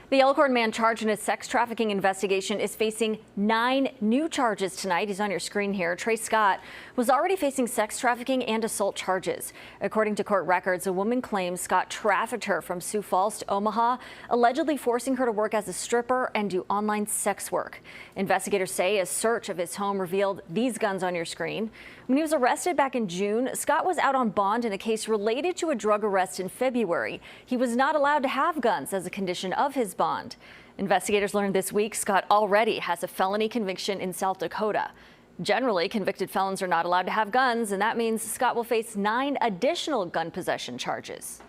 The Elkhorn man charged in a sex trafficking investigation is facing 9 new charges tonight. He's on your screen here. Trey Scott was already facing sex trafficking and assault charges. According to court records, a woman claims Scott trafficked her from Sioux Falls to Omaha, allegedly forcing her to work as a stripper and do online sex work. Investigators say a search of his home revealed these guns on your screen. When he was arrested back in June, Scott was out on bond in a case related to a drug arrest in February. He was not allowed to have guns as a condition of his bond. Investigators learned this week Scott already has a felony conviction in South Dakota. Generally, convicted felons are not allowed to have guns, and that means Scott will face 9 additional gun possession charges.